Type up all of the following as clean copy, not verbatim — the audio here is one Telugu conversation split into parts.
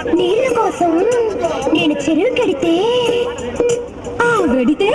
నీళ్ళ కోసం నేను చెరువు కడితే వెడితే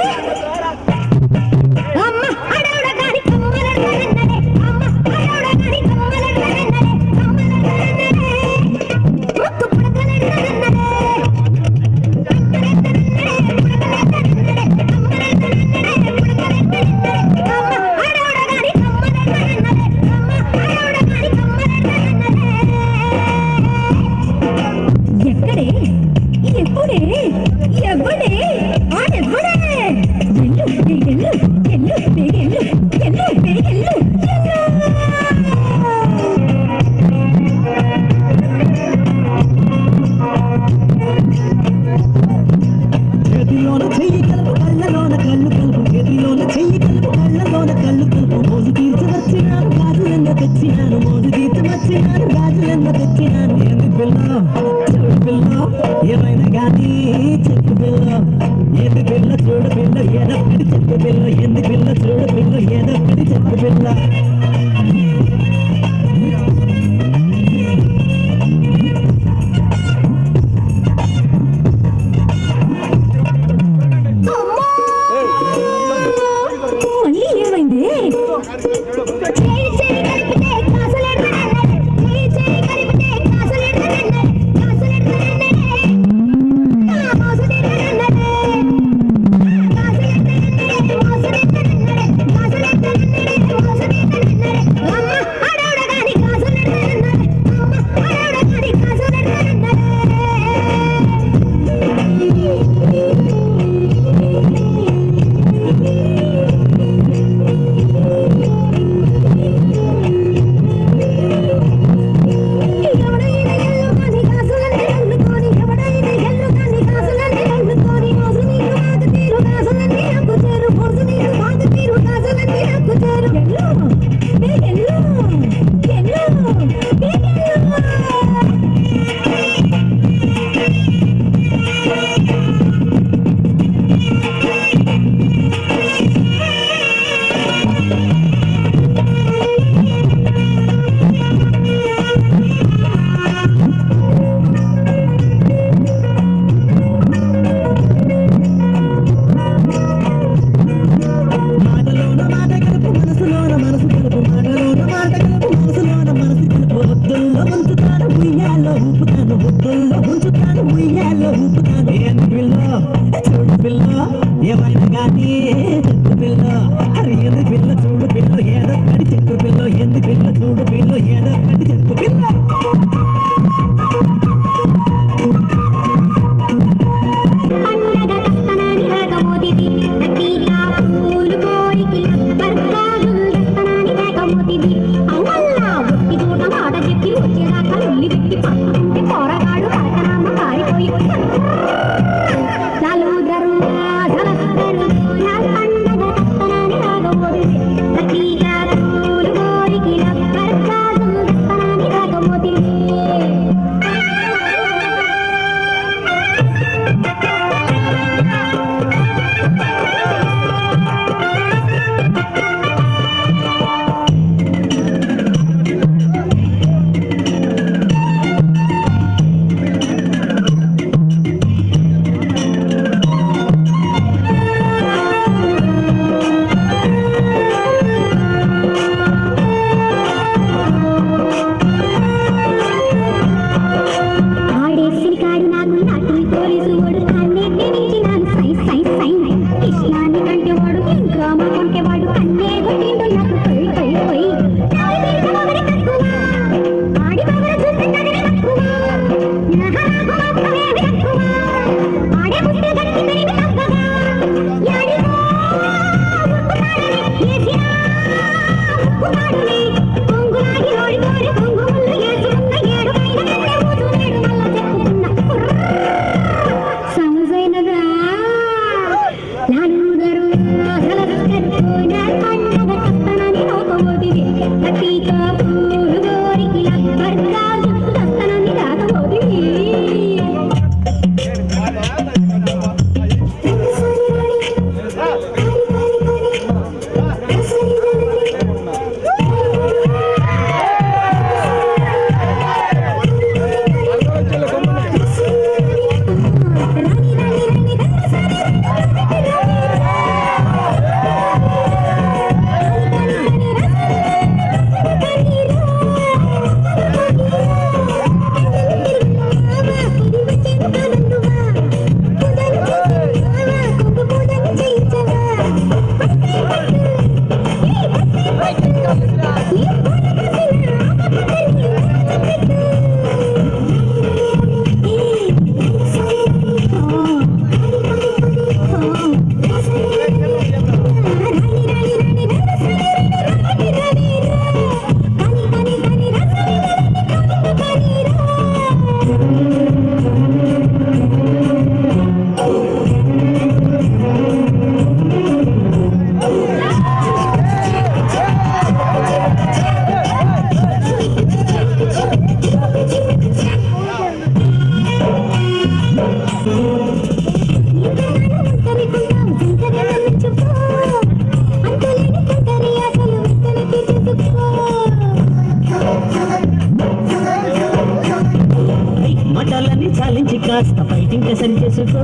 వారించి కాస్త ఫైటింగ్ సరి చేసుకో,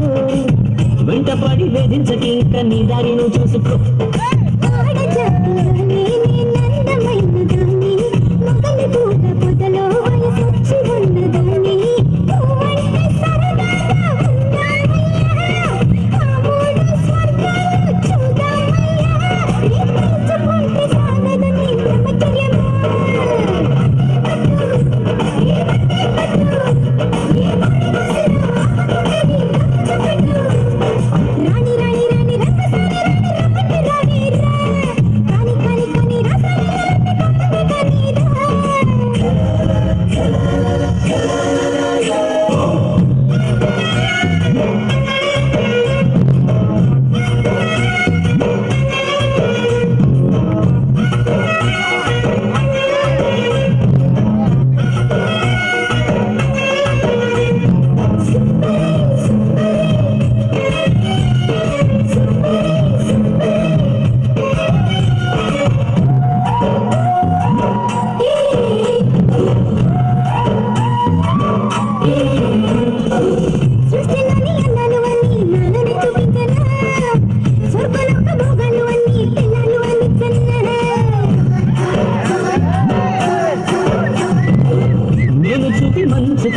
వెంటపడి వేధించకింక నీ దారి నువ్వు చూసుకో.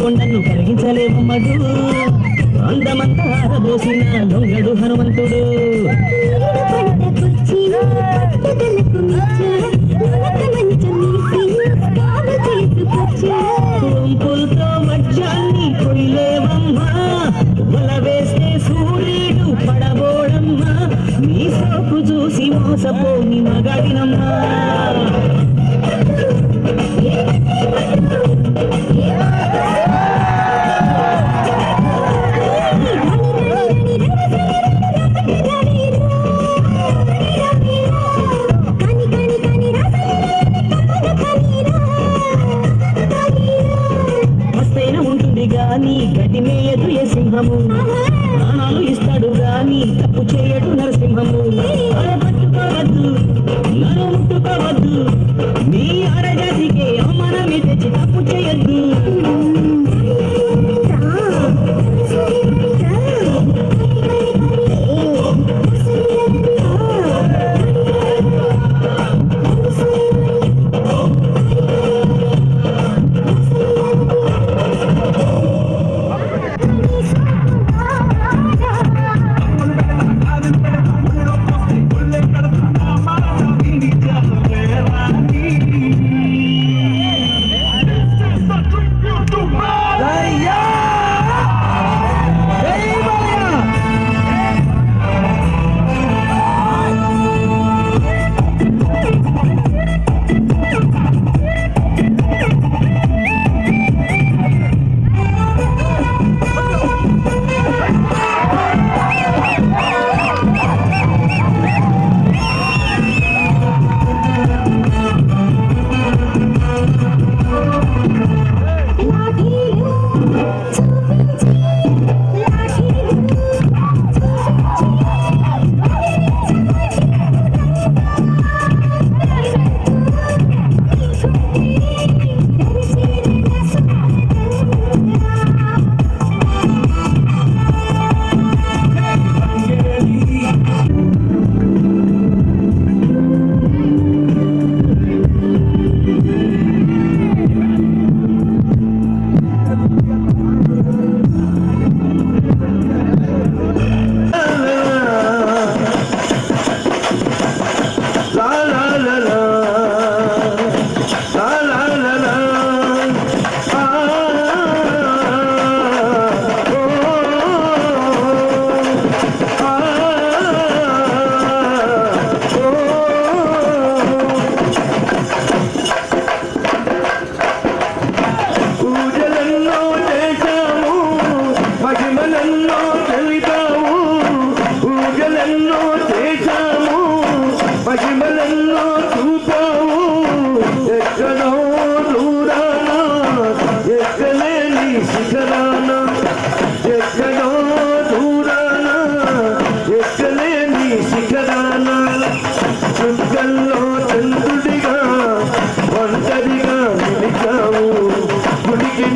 కొండను కరిగించలేమడు, అందమంతా ఆరబోసిన లొంగడు హనుమంతుడు. వంపులతో మధ్యాన్ని కొయ్యలేవమ్మా, వల వేస్తే సూర్యుడు పడబోడమ్మా, నీ సోపు చూసి మోసపోని మగాడినమ్మా. గాని గడ్డి మేయదు ఏ సింహము, ప్రాణాలు ఇస్తాడు గాని తప్పు చేయడు నరసింహము. పట్టుకోవద్దు నన్ను ముట్టుకోవద్దు, నీ ఆడజాతికి అవమానమే తెచ్చి తప్పు చేయొద్దు.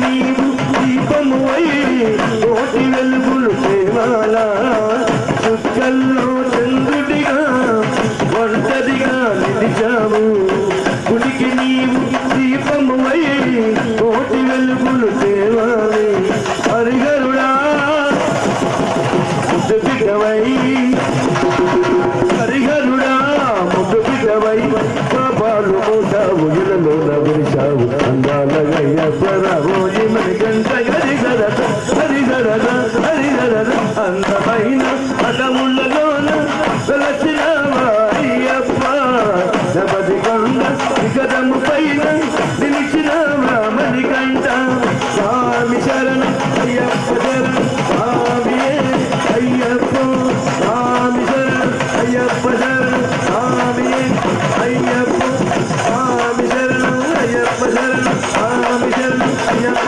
నీవు దీపము అయి అందమైన పదములలోన వెలసినవా అయ్యప్ప జపది కొండ వికటము పైన నిలిచినవా మణికంఠ స్వామి శరణం అయ్యప్ప శరణం స్వామియే అయ్యప్ప స్వామి శరణం అయ్యప్ప శరణం స్వామియే అయ్యప్ప స్వామి శరణం అయ్యప్ప శరణం స్వామి శరణం అయ్యప్ప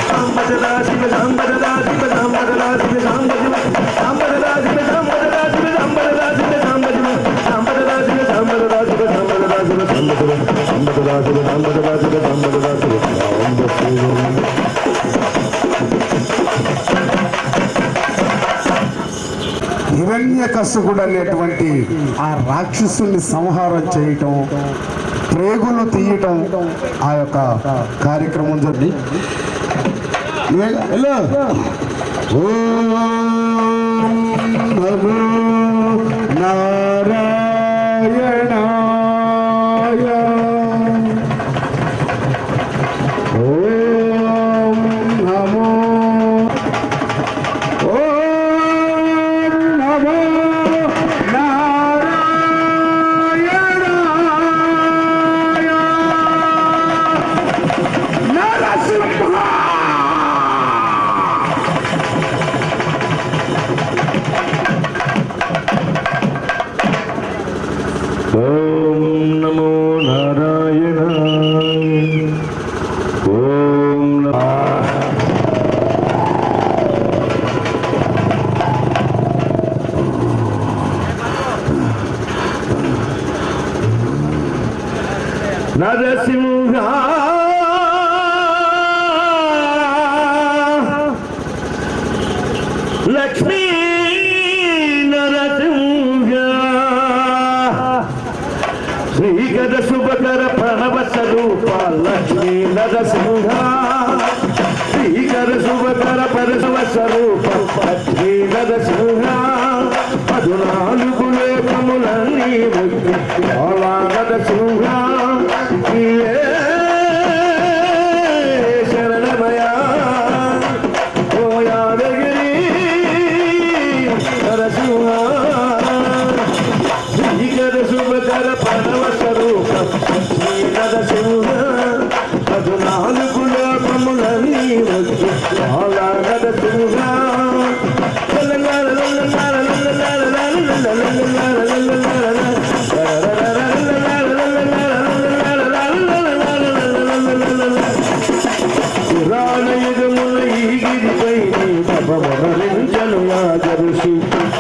సాంబదదా శివ సాంబదదా శివ సాంబదదా శివ సాంబదివ సాంబదదా శివ సాంబదదా శివ సాంబదదా శివ సాంబదివ సాంబదదా శివ సాంబదదా శివ సాంబదదా శివ సాంబదివ సాంబదదా శివ సాంబదదా శివ సాంబదదా శివ హిరణ్యకశిపుడు అనేటువంటి ఆ రాక్షసుని సంహారం చేయటం, ప్రేగులు తీయటం ఆ యొక్క కార్యక్రమం జరిగి ఓం నమో నారాయణాయ ఓం నమో ఓం నమో నారాయణాయ ఓం నరసింహ లక్ష్మీ నరసింహ శ్రీకర శుభకర ప్రణవ స్వరూప లక్ష్మీ నరసింహ శ్రీకర శుభకర పరశువ స్వరూప లక్ష్మీ నరసింహ 14 లోకములన్నీ ముక్తి నరసింహ శరణమయా ఓ యాదగిరి నరసింహ శ్రీకర శుభకర ప్రణవ స్వరూప లక్ష్మీ నరసింహ 14 లోకములన్నీ ముక్తి నరసింహ పురాణయుగముల ఈ గిరిపై తపమరించను యాదరుషి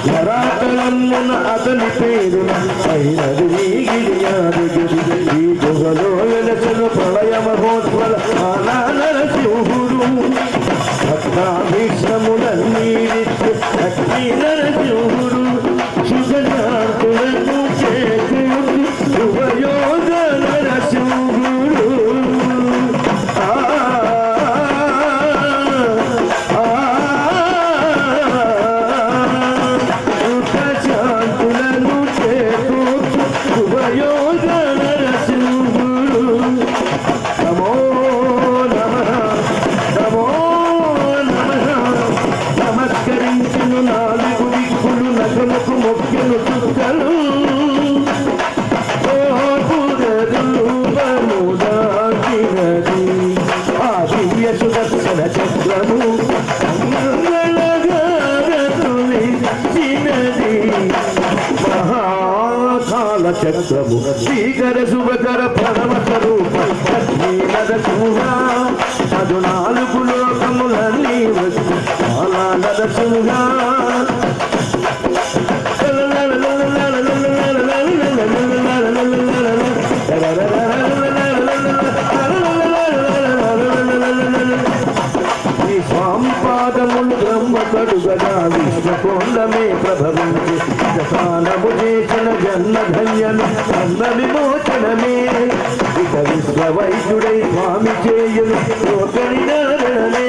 నరాతలమ్మున అతని పేరున పైనది ఈ గిరి యాదగిరి ఈ గుహలో వెలసను ప్రళయ మహోత్సవ నరసింహుడు భక్తాభీష్ణములన్నీ లక్ష్మీ నరసింహుడు శుభశాంతులను చేకూరు శుభయోగ నరసింహుడు శుభశాంతులను చేకూరు శుభయోగ నరసింహుడు నమో నమః నమో నమః నమస్కరించును 4 దిక్కులు నగముకు మొక్కెను చుక్కలు ఆ దివ్య సుదర్శన చక్రము మహాకాల చక్రము శ్రీకర శుభకర ప్రణవ స్వరూప లక్ష్మీ నరసింహ 14 లోకములన్నీ వచ్చి నరసింహ ఈ స్వాంపాదములు బ్రహ్మకడుగదా విష్ణుకోండమే ప్రభవించి జపానము చేసిన జన్మధన్యను జన్మ విమోచనమే ఇక విశ్వవైద్యుడై స్వామి చేయును లోకనిదారణే